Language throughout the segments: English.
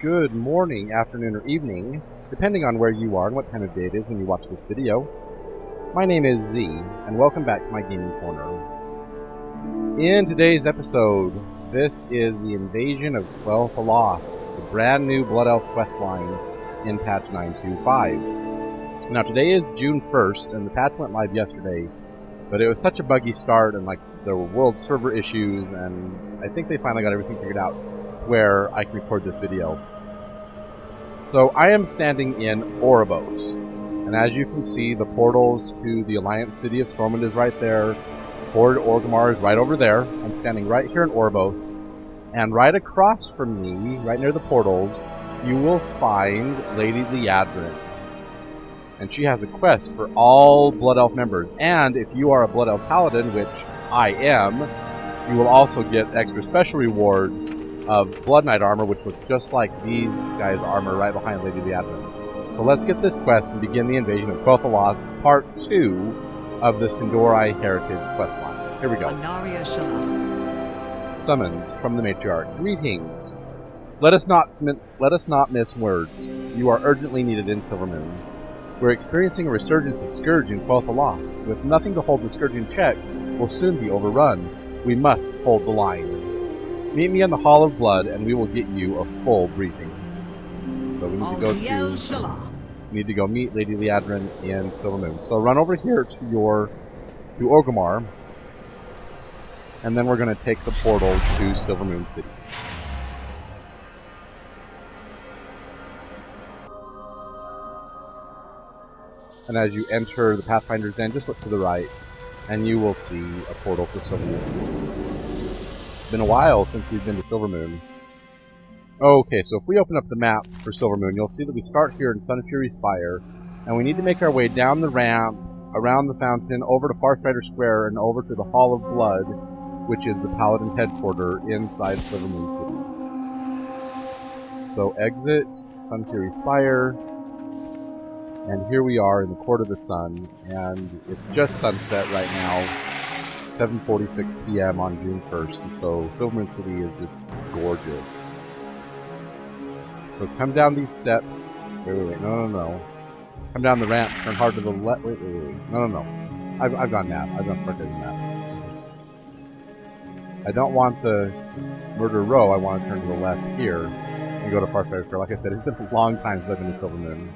Good morning, afternoon, or evening, depending on where you are and what time of day it is when you watch this video. My name is Z, and welcome back to my gaming corner. In today's episode, this is the invasion of Quel'thelas, the brand new Blood Elf questline in patch 9.2.5. Now today is June 1st, and the patch went live yesterday, but it was such a buggy start, and there were world server issues, and I think they finally got everything figured out where I can record this video. So I am standing in Oribos, and as you can see, the portals to the Alliance City of Stormwind is right there. Port Orgrimmar is right over there. I'm standing right here in Oribos, and right across from me, right near the portals, you will find Lady Liadrin. And she has a quest for all Blood Elf members, and if you are a Blood Elf Paladin, which I am, you will also get extra special rewards of Blood Knight armor, which looks just like these guys' armor right behind Lady Liadrin. So let's get this quest and begin the invasion of Quel'thelas, Part 2 of the Sindorai Heritage questline. Here we go. Summons from the Matriarch. Greetings. Let us not miss words. You are urgently needed in Silvermoon. We're experiencing a resurgence of Scourge in Quel'thelas. With nothing to hold the Scourge in check, we'll soon be overrun. We must hold the line. Meet me in the Hall of Blood, and we will get you a full briefing. So we need to go meet Lady Liadrin in Silvermoon. So run over here to Orgrimmar, and then we're going to take the portal to Silvermoon City. And as you enter the Pathfinder's Den, just look to the right, and you will see a portal for Silvermoon City. It's been a while since we've been to Silvermoon. Okay, so if we open up the map for Silvermoon, you'll see that we start here in Sun Fury's Spire, and we need to make our way down the ramp, around the fountain, over to Firefighters Square, and over to the Hall of Blood, which is the Paladin headquarters inside Silvermoon City. So exit Sun Fury's Spire, and here we are in the Court of the Sun, and it's just sunset right now. 7:46 p.m. on June 1st, and so Silvermoon City is just gorgeous. So come down these steps. Wait, no. Come down the ramp, turn hard to the left. Wait. No. I've gone mad. I've gone fucking mad. I don't want the Murder Row. I want to turn to the left here and go to Firefighters Square. Like I said, it's been a long time since I've been to Silvermoon.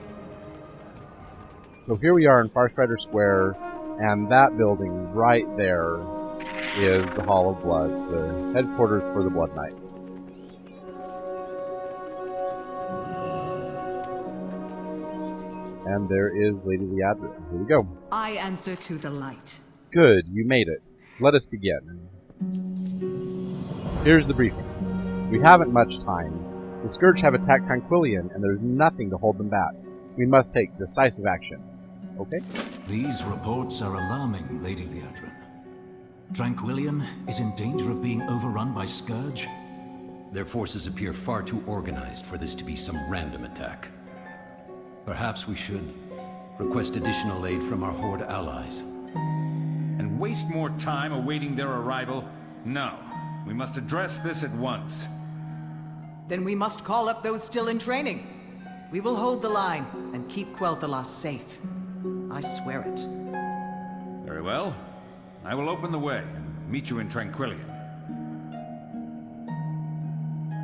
So here we are in Firefighters Square, and that building right there is the Hall of Blood, the headquarters for the Blood Knights. And there is Lady Liadrin. Here we go. I answer to the light. Good, you made it. Let us begin. Here's the briefing. We haven't much time. The Scourge have attacked Tranquillian, and there's nothing to hold them back. We must take decisive action. Okay? These reports are alarming, Lady Liadrin. Tranquillian is in danger of being overrun by Scourge? Their forces appear far too organized for this to be some random attack. Perhaps we should request additional aid from our Horde allies. And waste more time awaiting their arrival? No. We must address this at once. Then we must call up those still in training. We will hold the line and keep Quel'thelas safe. I swear it. Very well. I will open the way and meet you in Tranquillian.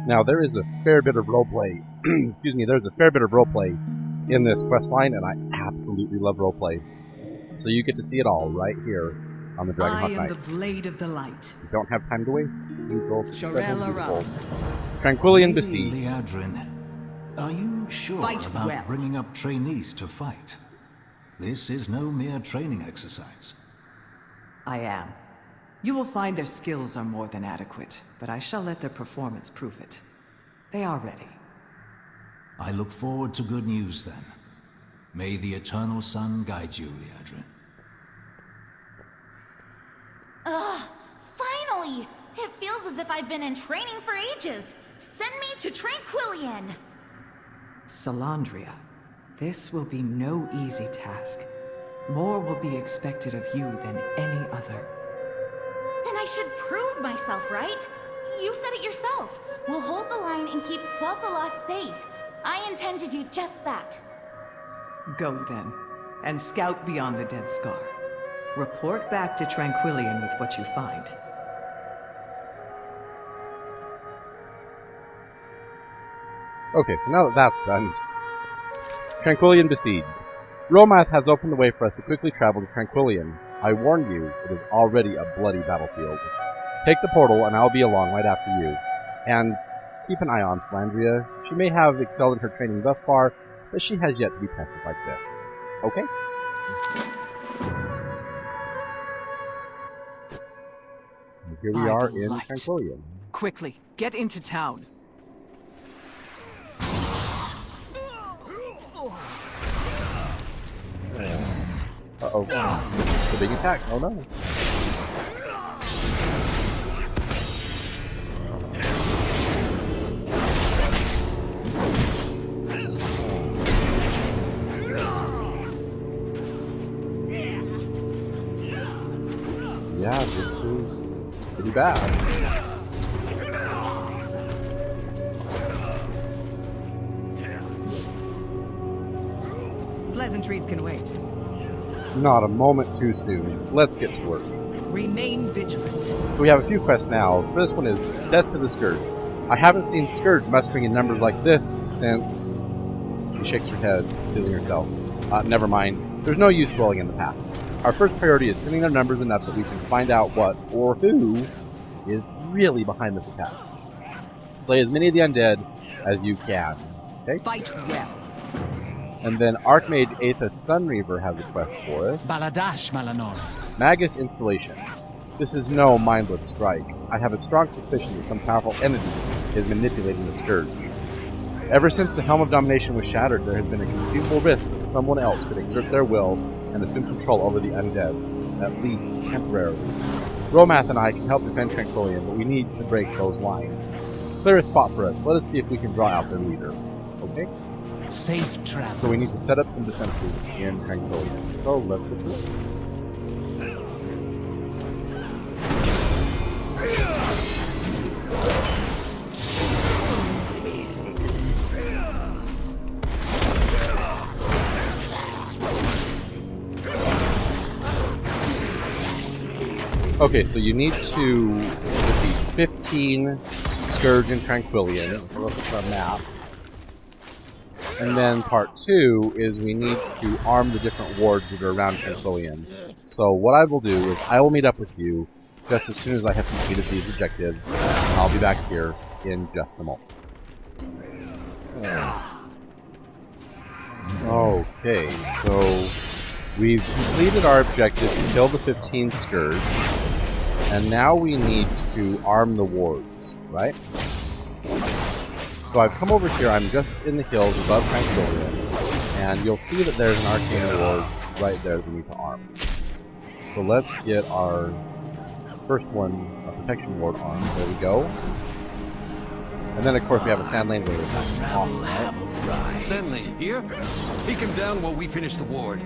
Now, there is a fair bit of roleplay. Excuse me, there's a fair bit of roleplay in this questline, and I absolutely love roleplay. So you get to see it all right here on the Dragonhawk Knights. I am the blade of the light. You don't have time to waste. Please roll Sharel Tranquillian besieged. Liadrin, are you sure Fight about well. bringing up trainees to fight? This is no mere training exercise. I am. You will find their skills are more than adequate, but I shall let their performance prove it. They are ready. I look forward to good news then. May the Eternal Sun guide you, Liadrin. Finally! It feels as if I've been in training for ages. Send me to Tranquillian! Salandria, this will be no easy task. More will be expected of you than any other. Then I should prove myself, right? You said it yourself. We'll hold the line and keep Quel'thelas safe. I intend to do just that. Go then, and scout beyond the Dead Scar. Report back to Tranquillian with what you find. Okay, so now that that's done, Tranquillian besieged. Romath has opened the way for us to quickly travel to Tranquillian. I warn you, it is already a bloody battlefield. Take the portal, and I'll be along right after you. And keep an eye on Slandria. She may have excelled in her training thus far, but she has yet to be tested like this. Okay? And here we are in Tranquillian. Quickly, get into town. Uh-oh. The big attack. Oh no. Yeah, this is pretty bad. Pleasantries can wait. Not a moment too soon. Let's get to work. Remain vigilant. So we have a few quests now. The first one is Death to the Scourge. I haven't seen Scourge mustering in numbers like this since... She shakes her head, feeling herself. Never mind. There's no use dwelling in the past. Our first priority is thinning their numbers enough that we can find out what, or who, is really behind this attack. Slay as many of the undead as you can. Okay? Fight well. And then Archmage Aetha Sunreaver has a quest for us. Baladash Malanor. Magus Installation. This is no mindless strike. I have a strong suspicion that some powerful entity is manipulating the Scourge. Ever since the Helm of Domination was shattered, there has been a conceivable risk that someone else could exert their will and assume control over the undead, at least temporarily. Romath and I can help defend Tranquillian, but we need to break those lines. Clear a spot for us. Let us see if we can draw out their leader. Okay? Safe travel. So we need to set up some defenses in Tranquillian. So let's get to it. Okay, so you need to defeat 15 Scourge in Tranquillian. Look at the map. And then part 2 is we need to arm the different wards that are around Tranquillian. So what I will do is I will meet up with you just as soon as I have completed these objectives, and I'll be back here in just a moment. Okay, so we've completed our objective to kill the 15 Scourge, and now we need to arm the wards, right? So I've come over here, I'm just in the hills above Tranquillian, and you'll see that there's an arcane ward right there that we need to arm. So let's get our first one, a protection ward armed. There we go. And then of course we have a sand lane wave attack. It's awesome, right? Sand lane, here? Take him down while we finish the ward.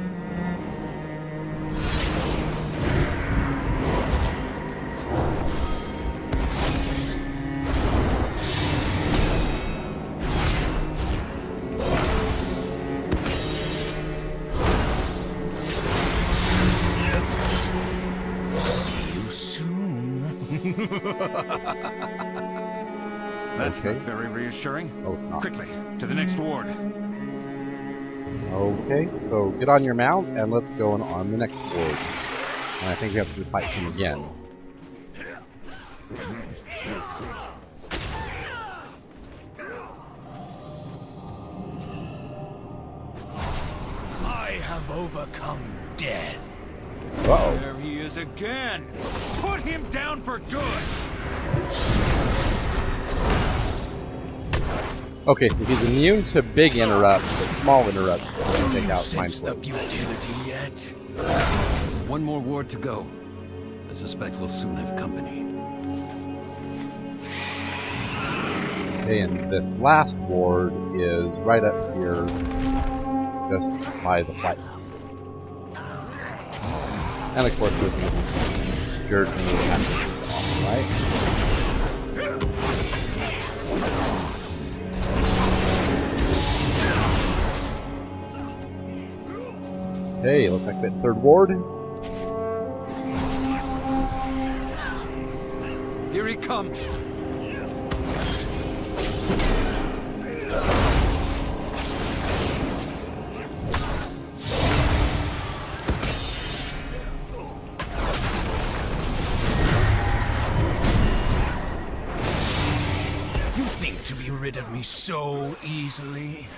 That's not very reassuring. Oh, it's not. Quickly, to the next ward. Okay, so get on your mount and let's go and arm the next ward. And I think we have to fight him again. I have overcome death. Uh-oh. There he is again! Put him down for good! Okay, so he's immune to big interrupts, but small interrupts don't take out Mind Sense the Flip. futility yet? One more ward to go. I suspect we'll soon have company. Okay, and this last ward is right up here, just by the flight master. And of course, there's this Scourge and the attack. This is awesome, right? Okay, looks like that third ward. Here he comes! You think to be rid of me so easily?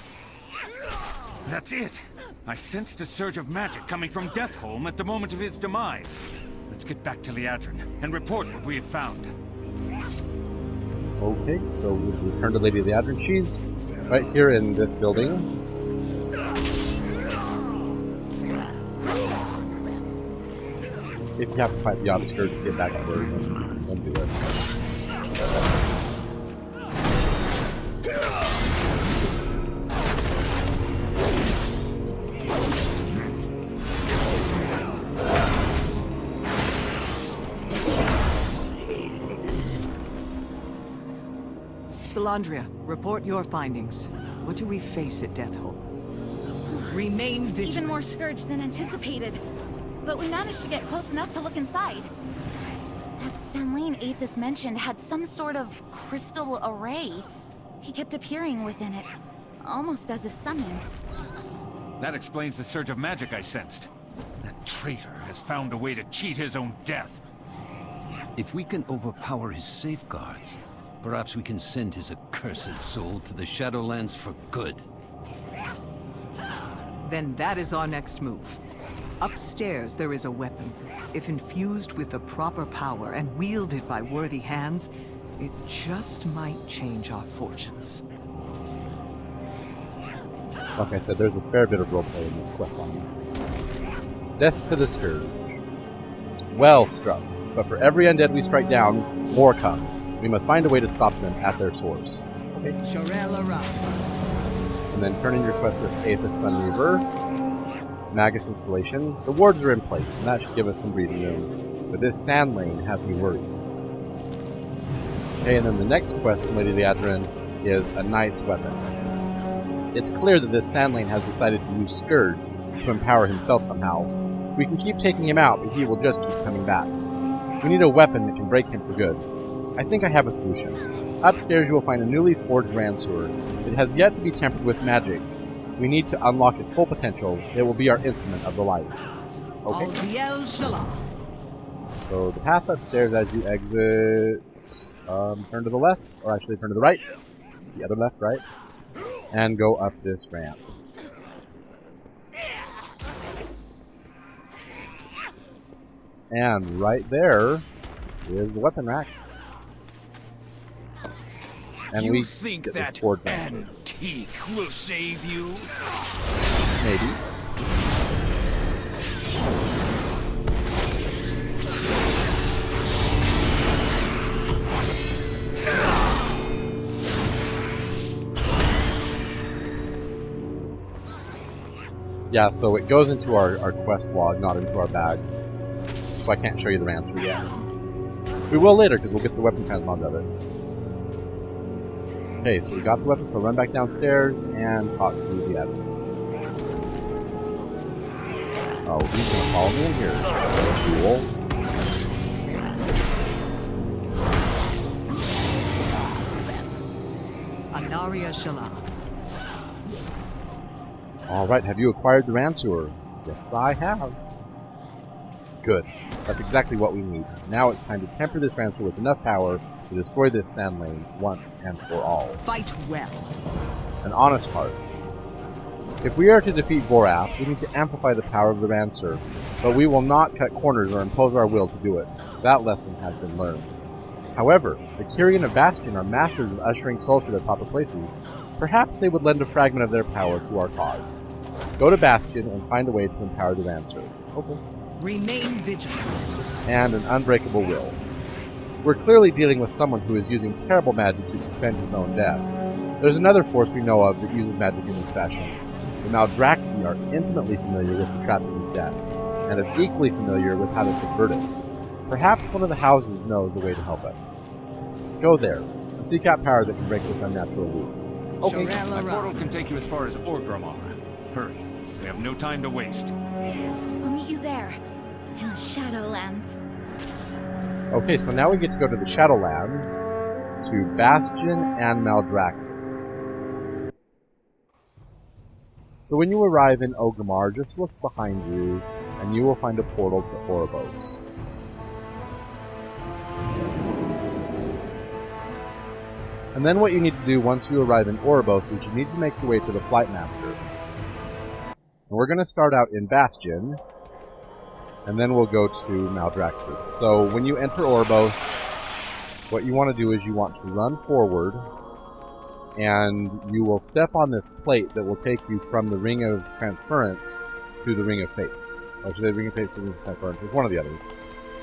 That's it! I sensed a surge of magic coming from Deathholm at the moment of his demise. Let's get back to Liadrin and report what we have found. Okay, so we'll return to Lady Liadrin. She's right here in this building. If you have to fight the Obscure to get back to her, then do it. Salandria, report your findings. What do we face at Deathholm? Remain vigilant. Even more scourge than anticipated. But we managed to get close enough to look inside. That Sanlane Aethys mentioned had some sort of crystal array. He kept appearing within it, almost as if summoned. That explains the surge of magic I sensed. That traitor has found a way to cheat his own death. If we can overpower his safeguards, perhaps we can send his accursed soul to the Shadowlands for good. Then that is our next move. Upstairs there is a weapon. If infused with the proper power and wielded by worthy hands, it just might change our fortunes. Like I said, there's a fair bit of roleplay in this quest line. Death to the Scourge. Well struck, but for every undead we strike down, more come. We must find a way to stop them at their source. Okay. Shorel around. And then turn in your quest with Aethys Sunreaver. Magus installation. The wards are in place, and that should give us some breathing room. But this sand lane has me worried. Okay, and then the next quest from Lady Liadrin is a knight's weapon. It's clear that this sand lane has decided to use Scourge to empower himself somehow. We can keep taking him out, but he will just keep coming back. We need a weapon that can break him for good. I think I have a solution. Upstairs you will find a newly forged Ransuer. It has yet to be tempered with magic. We need to unlock its full potential. It will be our instrument of the light. Okay. Altiel Shalom. So the path upstairs as you exit, turn to the left, or actually turn to the right. The other left, right. And go up this ramp. And right there is the weapon rack. And You we think get that this sword back. antique will save you? Maybe. Yeah, so it goes into our quest log, not into our bags. So I can't show you the answer yet. We will later, because we'll get the weapon transmog of it. Okay, so we got the weapon, so run back downstairs and talk to the admin. Oh, he's gonna follow me in here. Cool. Anaria Shalom. Alright, have you acquired the Ransuer? Yes, I have. Good. That's exactly what we need. Now it's time to temper this Ransuer with enough power to destroy this sand lane once and for all. Fight well. An honest heart. If we are to defeat Vorath, we need to amplify the power of the Ransuer, but we will not cut corners or impose our will to do it. That lesson has been learned. However, the Kyrian of Bastion are masters of ushering souls to their proper places. Perhaps they would lend a fragment of their power to our cause. Go to Bastion and find a way to empower the Ransuer. Okay. Remain vigilant. And an unbreakable will. We're clearly dealing with someone who is using terrible magic to suspend his own death. There's another force we know of that uses magic in this fashion. The Maldraxi are intimately familiar with the trappings of death, and are equally familiar with how to subvert it. Perhaps one of the houses knows the way to help us. Go there, and seek out power that can break this unnatural loop. Okay. My portal can take you as far as Orgrimmar. Hurry. We have no time to waste. I'll meet you there, in the Shadowlands. Okay, so now we get to go to the Shadowlands, to Bastion and Maldraxxus. So when you arrive in Orgrimmar, just look behind you, and you will find a portal to Oribos. And then what you need to do once you arrive in Oribos is you need to make your way to the Flight Master. And we're going to start out in Bastion, and then we'll go to Maldraxxus. So when you enter Oribos, what you want to do is you want to run forward, and you will step on this plate that will take you from the Ring of Transference to the Ring of Fates. Or should I say Ring of Fates to Ring of Transference? It's one or the other.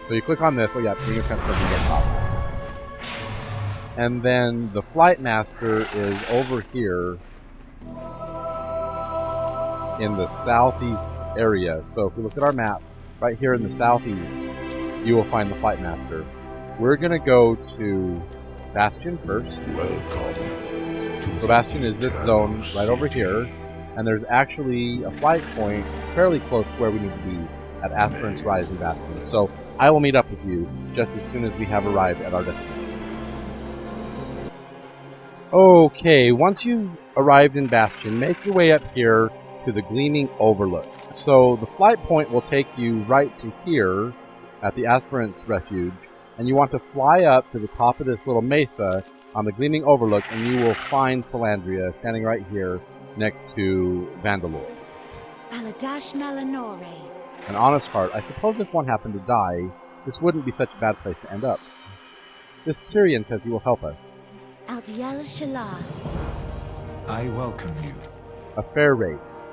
So you click on this, oh yeah, Ring of Transference is on top. And then the Flight Master is over here in the southeast area. So if we look at our map, right here in the southeast, you will find the Flight Master. We're going to go to Bastion first. So Bastion is this zone right over here, and there's actually a flight point fairly close to where we need to be at Aspirant's Rise in Bastion. So I will meet up with you just as soon as we have arrived at our destination. Okay, once you've arrived in Bastion, make your way up here to the Gleaming Overlook. So the flight point will take you right to here at the Aspirant's Refuge, and you want to fly up to the top of this little mesa on the Gleaming Overlook, and you will find Salandria standing right here next to Vandalore. Baladash Malanore. An honest heart, I suppose if one happened to die, this wouldn't be such a bad place to end up. This Kyrian says he will help us. Aldiel Shalaz. I welcome you. A fair race.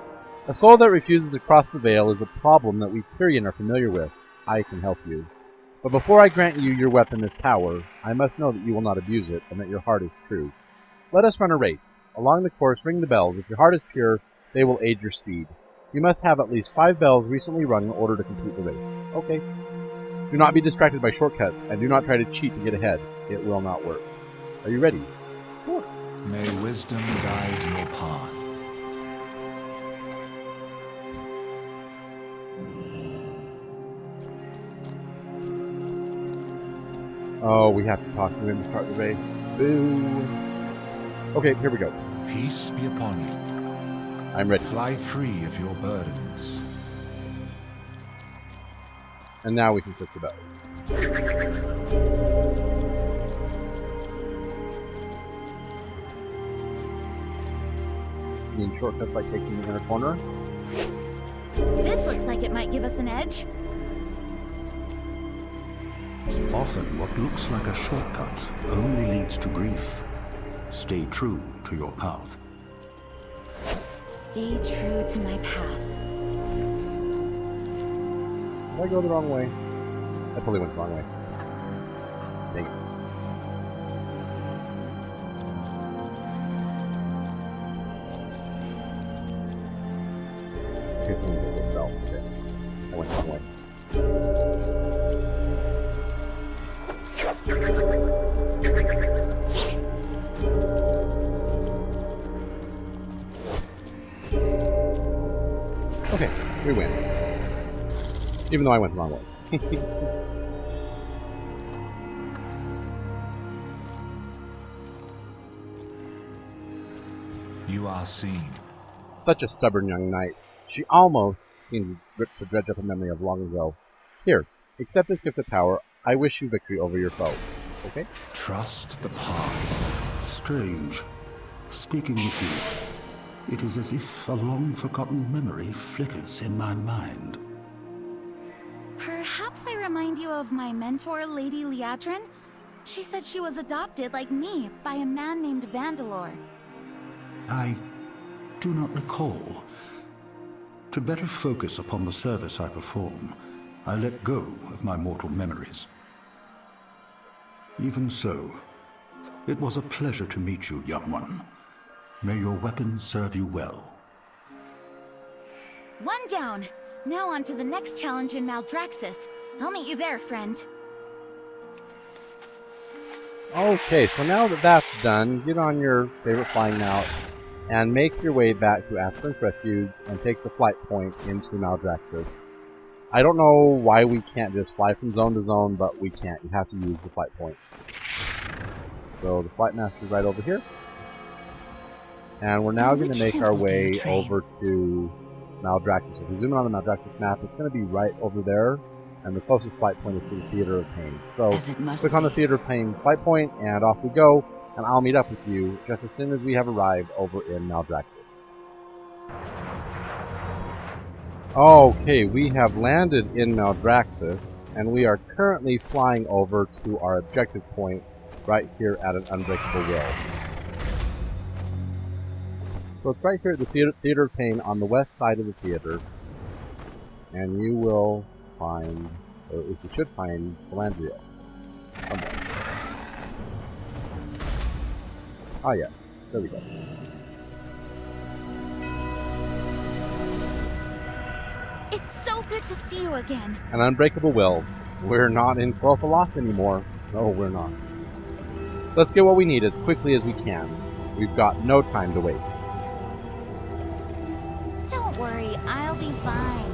A soul that refuses to cross the veil is a problem that we Kyrian are familiar with. I can help you. But before I grant you your weapon, this power, I must know that you will not abuse it, and that your heart is true. Let us run a race. Along the course, ring the bells. If your heart is pure, they will aid your speed. You must have at least 5 bells recently rung in order to complete the race. Okay. Do not be distracted by shortcuts, and do not try to cheat to get ahead. It will not work. Are you ready? Sure. May wisdom guide your path. Oh, we have to talk to him to start the race. Boo. Okay, here we go. Peace be upon you. I'm ready. Fly free of your burdens. And now we can click the bells. You mean shortcuts like taking the inner corner? This looks like it might give us an edge. Often what looks like a shortcut only leads to grief. Stay true to your path. Stay true to my path. Did I go the wrong way? I totally went the wrong way. Dang it. Okay, let me get this bell. Okay. I went the wrong way. Okay, we win. Even though I went the wrong way. You are seen. Such a stubborn young knight. She almost seemed to dredge up a memory of long ago. Here, accept this gift of power. I wish you victory over your foe. Okay? Trust the path. Strange. Speaking with you, it is as if a long-forgotten memory flickers in my mind. Perhaps I remind you of my mentor, Lady Liadrin? She said she was adopted, like me, by a man named Vandalore. I do not recall. To better focus upon the service I perform, I let go of my mortal memories. Even so, it was a pleasure to meet you, young one. May your weapon serve you well. One down! Now on to the next challenge in Maldraxxus. I'll meet you there, friend. Okay, so now that that's done, get on your favorite flying mount and make your way back to Aspirin's Refuge and take the flight point into Maldraxxus. I don't know why we can't just fly from zone to zone, but we can't. You have to use the flight points. So the Flight Master's right over here. And we're now going to make our way over to Maldraxxus. If we zoom in on the Maldraxxus map, it's going to be right over there. And the closest flight point is to the Theater of Pain. So click on the Theater of Pain flight point, and off we go. And I'll meet up with you just as soon as we have arrived over in Maldraxxus. Okay, we have landed in Maldraxxus, and we are currently flying over to our objective point right here at an Unbreakable Will. So it's right here at the Theater of Pain on the west side of the theater, and you will find, or at least you should find, Calandria somewhere. Ah yes, there we go. It's so good to see you again. An Unbreakable Will. We're not in Quel'thelas anymore. No, we're not. Let's get what we need as quickly as we can. We've got no time to waste. Don't worry, I'll be fine.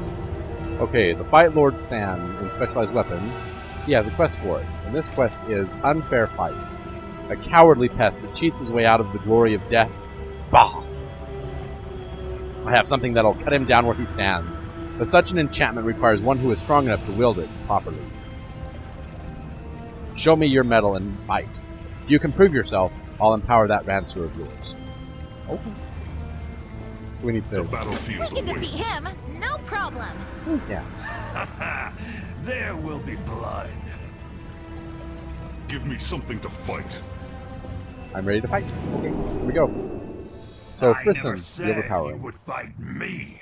Okay, the Fight Lord San in Specialized Weapons. He has a quest for us, and this quest is Unfair Fight. A cowardly pest that cheats his way out of the glory of death. Bah! I have something that'll cut him down where he stands. But such an enchantment requires one who is strong enough to wield it properly. Show me your mettle and fight. If you can prove yourself, I'll empower that rancer of yours. Okay. We need to... We can defeat him, no problem. Yeah. There will be blood. Give me something to fight. I'm ready to fight. Okay, here we go. So, Frisson, the overpower. You would fight me.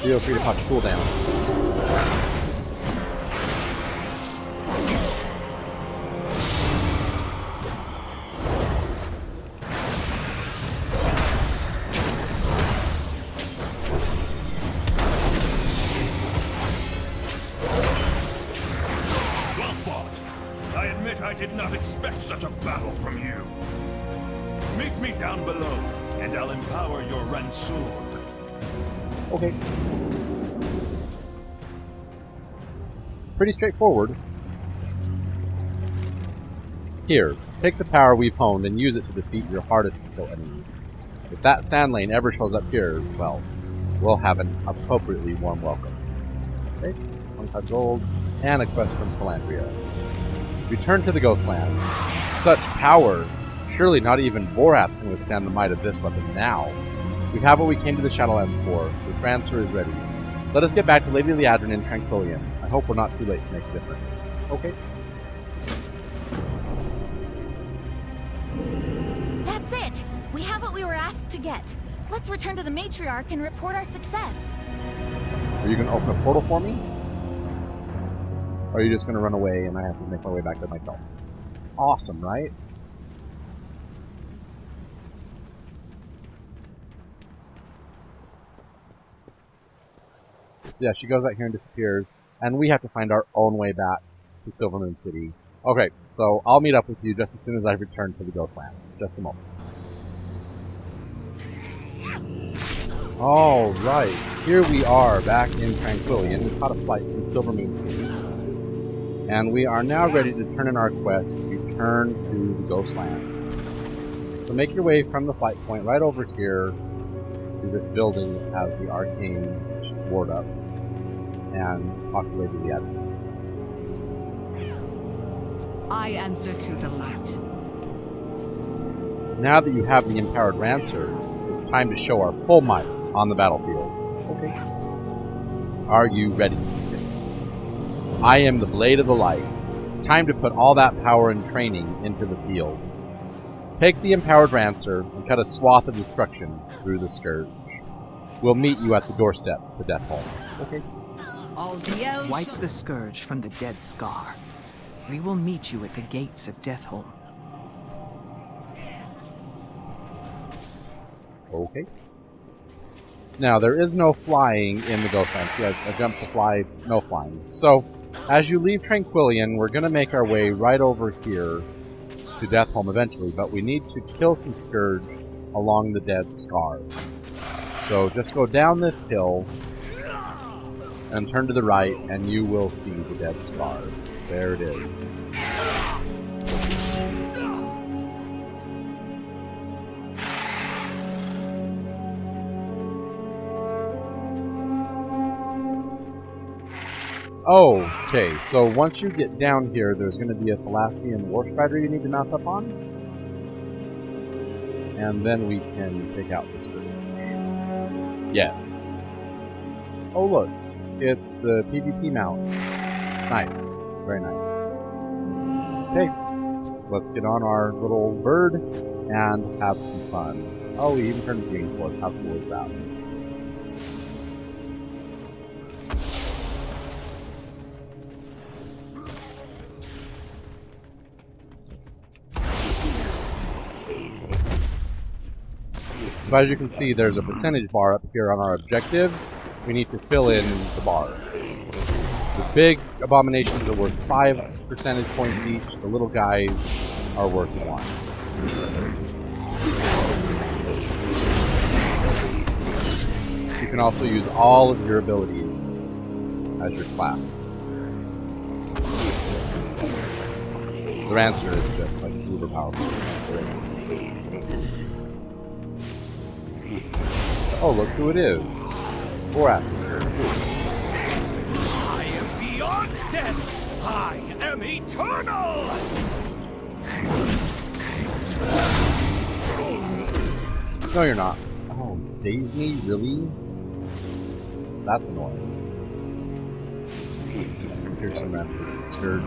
Feel free to pop cooldown. I admit I did not expect such a battle from you. Meet me down below, and I'll empower your ransour. Okay. Pretty straightforward. Here, take the power we've honed and use it to defeat your hardest to kill enemies. If that sand lane ever shows up here, well, we'll have an appropriately warm welcome. Okay, 25 gold, and a quest from Calandria. Return to the Ghostlands. Such power! Surely not even Vorath can withstand the might of this weapon now. We have what we came to the Shadowlands for. This rancer is ready. Let us get back to Lady Liadrin in Tranquillian. I hope we're not too late to make a difference. Okay. That's it! We have what we were asked to get. Let's return to the Matriarch and report our success. Are you going to open a portal for me? Or are you just going to run away and I have to make my way back to myself? Awesome, right? So yeah, she goes out here and disappears, and we have to find our own way back to Silvermoon City. Okay, so I'll meet up with you just as soon as I return to the Ghostlands. Just a moment. Alright, here we are back in Tranquillian. We caught a flight from Silvermoon City. And we are now ready to turn in our quest to return to the Ghostlands. So make your way from the flight point right over here to this building that has the arcane ward up and talk to Lady Liadrin. I answer to the light. Now that you have the empowered rancer, it's time to show our full might on the battlefield. Okay. Are you ready? Yes. I am the Blade of the Light. It's time to put all that power and training into the field. Take the empowered rancer and cut a swath of destruction through the Scourge. We'll meet you at the doorstep to Deathholm. Okay. Wipe the Scourge from the dead Scar. We will meet you at the gates of Deathholm. Okay. Now, there is no flying in the Ghostlands. See, I jumped to fly, no flying. So, as you leave Tranquillian, we're going to make our way right over here to Deathholm eventually, but we need to kill some Scourge along the Dead Scar. So just go down this hill and turn to the right, and you will see the Dead Scar. There it is. Okay, so once you get down here, there's going to be a Thalassian Warstrider you need to mount up on. And then we can take out the Scourge. Yes. Oh look, it's the PvP mount. Nice. Very nice. Okay, let's get on our little bird and have some fun. Oh, we even turned green for it. How cool is that? So as you can see, there's a percentage bar up here on our objectives. We need to fill in the bar. The big abominations are worth 5 percentage points each. The little guys are worth 1. You can also use all of your abilities as your class. The Rancer is just like uber powerful. Oh, look who it is. Borat is here. I am beyond death! I am eternal! No, you're not. Oh, daze me? Really? That's annoying. Here's some random Scourge.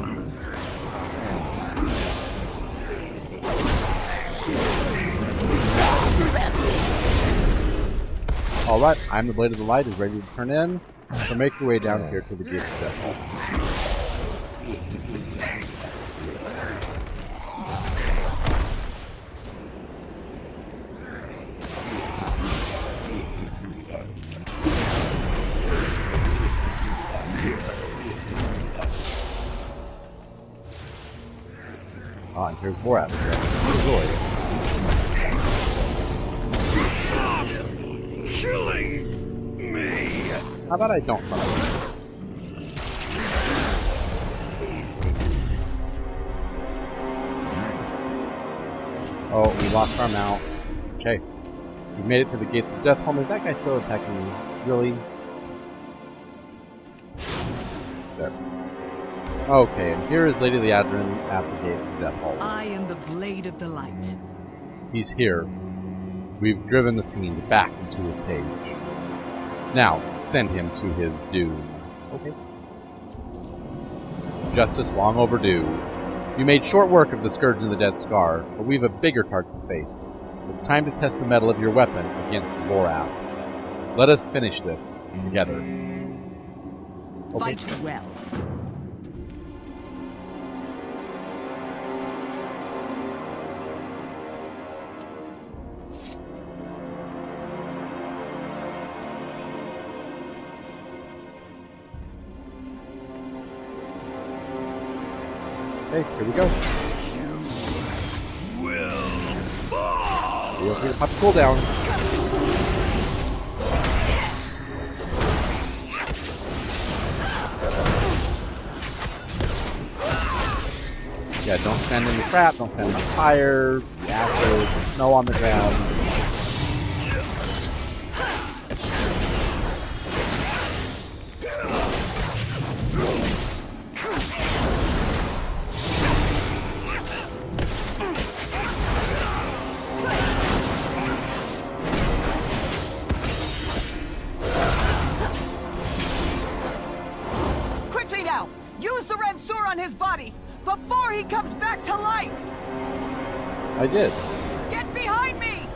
Alright, I'm the Blade of the Light is ready to turn in, so make your way down here to the Gates of Deathholm. Ah, and here's Borat. Killing me! How about I don't run away? Oh, we lost our mount. Okay. We made it to the Gates of Deathholm. Is that guy still attacking me? Really? There. Okay, and here is Lady Liadrin at the Gates of Deathholm. I am the Blade of the Light. He's here. We've driven the fiend back into his cage. Now, send him to his doom. Okay. Justice long overdue. You made short work of the Scourge and the Dead Scar, but we've a bigger target to face. It's time to test the mettle of your weapon against Vorath. Let us finish this together. Okay. Fight well. Okay, here we go. You will fall! Feel free to pop the cooldowns. Yeah, don't stand in the trap, don't stand in the fire, the acid, the snow on the ground. On his body before he comes back to life. I did. Get behind me.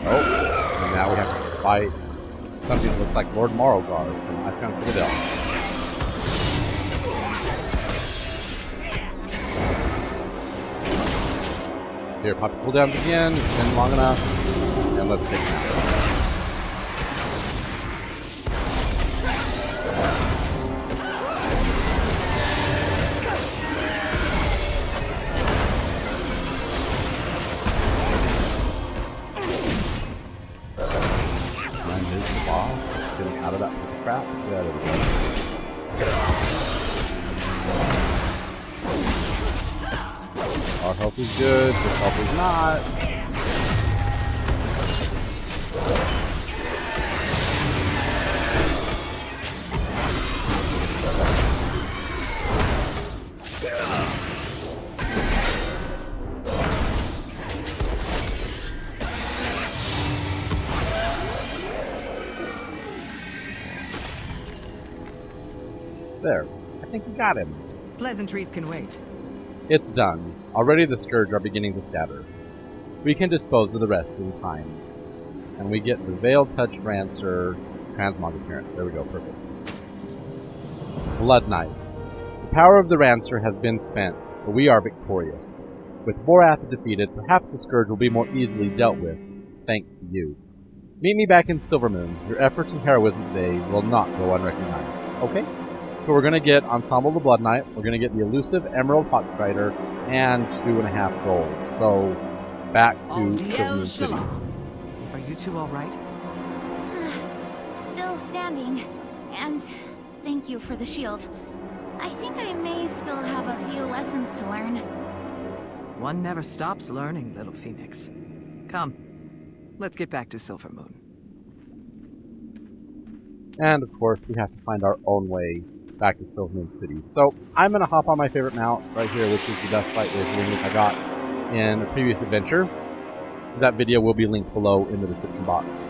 Oh, and now we have to fight something that looks like Lord Morrowgar from Icon Citadel. Here, pop your cooldowns again. It's been long enough. And let's get it. is the boss. Getting out of that crap. Yeah, there we go. Our health is good, this health is not. There. I think we got him. Pleasantries can wait. It's done. Already the Scourge are beginning to scatter. We can dispose of the rest in time. And we get the Veiled Touch Rancer transmog appearance. There we go, perfect. Blood Knight. The power of the Rancer has been spent, but we are victorious. With Borath defeated, perhaps the Scourge will be more easily dealt with, thanks to you. Meet me back in Silvermoon. Your efforts and heroism today will not go unrecognized. Okay? So we're going to get Ensemble the Blood Knight, we're going to get the elusive Emerald Hawkstrider, and 2.5 gold. So, back to Silvermoon City. Are you two alright? Still standing. And thank you for the shield. I think I may still have a few lessons to learn. One never stops learning, little Phoenix. Come, let's get back to Silvermoon. And, of course, we have to find our own way back to Silvermoon City. So, I'm going to hop on my favorite mount right here, which is the Dustlight Wizard, which I got in a previous adventure. That video will be linked below in the description box.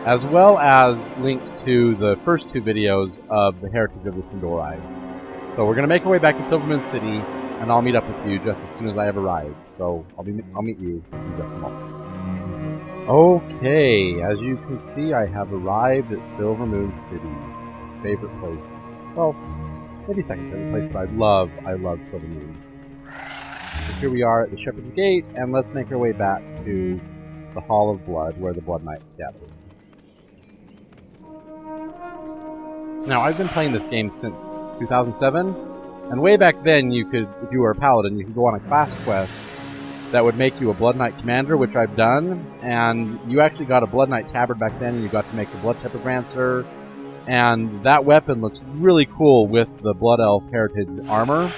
As well as links to the first 2 videos of the Heritage of the Sindori. So, we're going to make our way back to Silvermoon City, and I'll meet up with you just as soon as I have arrived. So, I'll meet you in just a moment. Okay, as you can see, I have arrived at Silvermoon City. Favorite place. Well, maybe second favorite place, but I love Silvermoon. So here we are at the Shepherd's Gate, and let's make our way back to the Hall of Blood, where the Blood Knights gather. Now, I've been playing this game since 2007, and way back then, you could, if you were a Paladin, you could go on a class quest that would make you a Blood Knight Commander, which I've done, and you actually got a Blood Knight Tabard back then, and you got to make the Blood Shepherd Rancer. And that weapon looks really cool with the Blood Elf Heritage armor,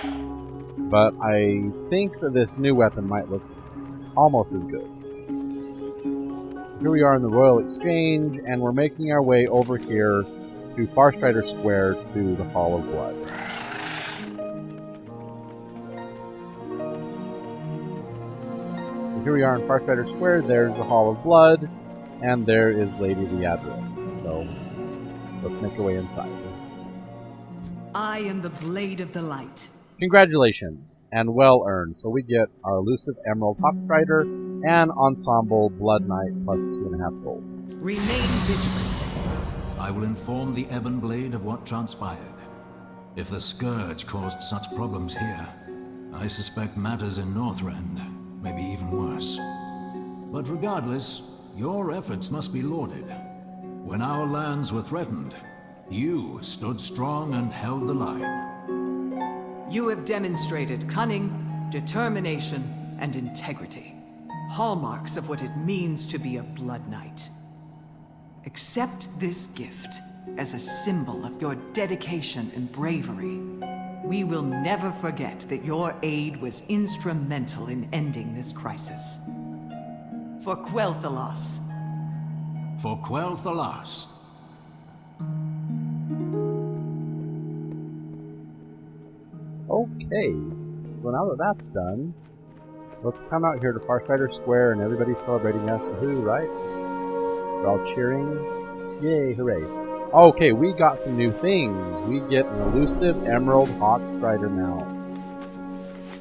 but I think that this new weapon might look almost as good. So here we are in the Royal Exchange, and we're making our way over here to Firefighters Square to the Hall of Blood. So here we are in Firefighters Square, there's the Hall of Blood, and there is Lady Liadrin. So let's make our way inside. I am the Blade of the Light. Congratulations, and well earned. So we get our elusive Emerald Hawkstrider and Ensemble Blood Knight plus 2.5 gold. Remain vigilant. I will inform the Ebon Blade of what transpired. If the Scourge caused such problems here, I suspect matters in Northrend may be even worse. But regardless, your efforts must be lauded. When our lands were threatened, you stood strong and held the line. You have demonstrated cunning, determination, and integrity. Hallmarks of what it means to be a Blood Knight. Accept this gift as a symbol of your dedication and bravery. We will never forget that your aid was instrumental in ending this crisis. For Quel'thelas. For Quel'thelas. Okay, so now that that's done, let's come out here to Firefighters Square and everybody's celebrating us. Woohoo, right? We're all cheering. Yay, hooray. Okay, we got some new things. We get an elusive Emerald Hawkstrider mount.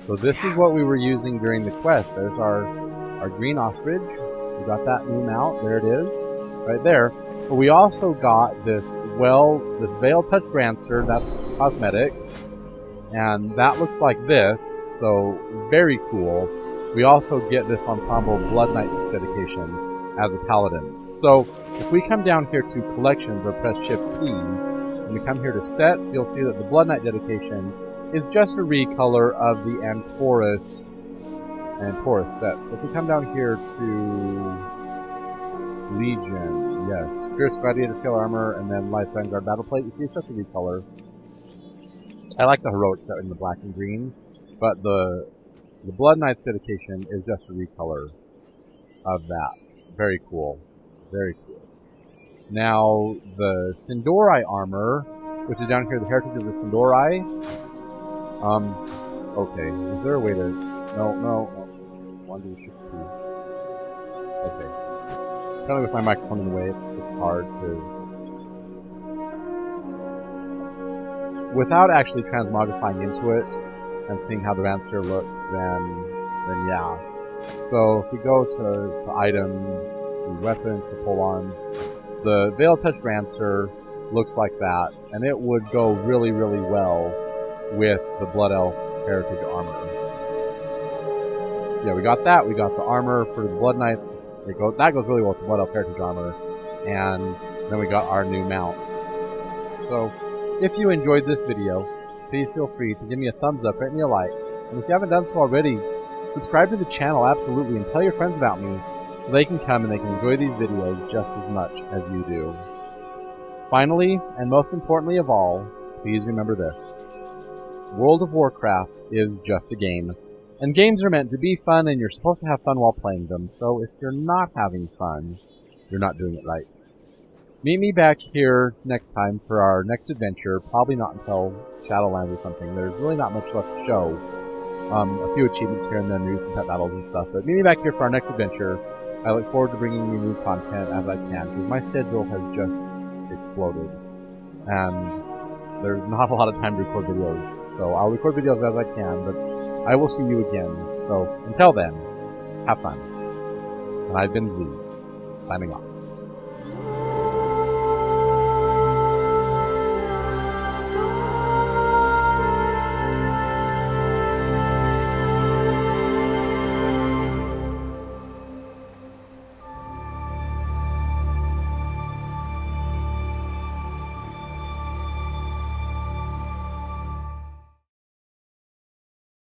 So this is what we were using during the quest. There's our green ostrich. We got that new mount. There it is. Right there. But we also got this Veiled Touch Rancer. That's cosmetic. And that looks like this, so very cool. We also get this Ensemble Blood Knight dedication as a Paladin. So, if we come down here to Collections or press Shift P, and we come here to Sets, you'll see that the Blood Knight dedication is just a recolor of the Antorus set. So if we come down here to Legion, yes. Fierce Gladiator Scale Armor, and then Light Vanguard Battle Plate. You see, it's just a recolor. I like the heroic set in the black and green, but the Blood Knight's dedication is just a recolor of that. Very cool. Very cool. Now, the Sindorai armor, which is down here, the Heritage of the Sindorai. Okay. Is there a way to... No. 1, 2, 3. Okay. Apparently with my microphone in the way, it's hard to... Without actually transmogrifying into it and seeing how the Rancer looks, then yeah. So if we go to items, to weapons, to pull-ons, the Veil Touch Rancer looks like that, and it would go really, really well with the Blood Elf Heritage armor. Yeah, we got that. We got the armor for the Blood Knight. That goes really well with the Blood Elf Heritage armor. And then we got our new mount. So, if you enjoyed this video, please feel free to give me a thumbs up, rate me a like, and if you haven't done so already, subscribe to the channel, absolutely, and tell your friends about me so they can come and they can enjoy these videos just as much as you do. Finally, and most importantly of all, please remember this. World of Warcraft is just a game, and games are meant to be fun, and you're supposed to have fun while playing them, so if you're not having fun, you're not doing it right. Meet me back here next time for our next adventure, probably not until Shadowlands or something. There's really not much left to show. A few achievements here and then, maybe some pet battles and stuff, but meet me back here for our next adventure. I look forward to bringing you new content as I can, because my schedule has just exploded, and there's not a lot of time to record videos, so I'll record videos as I can, but I will see you again. So, until then, have fun. And I've been Z, signing off.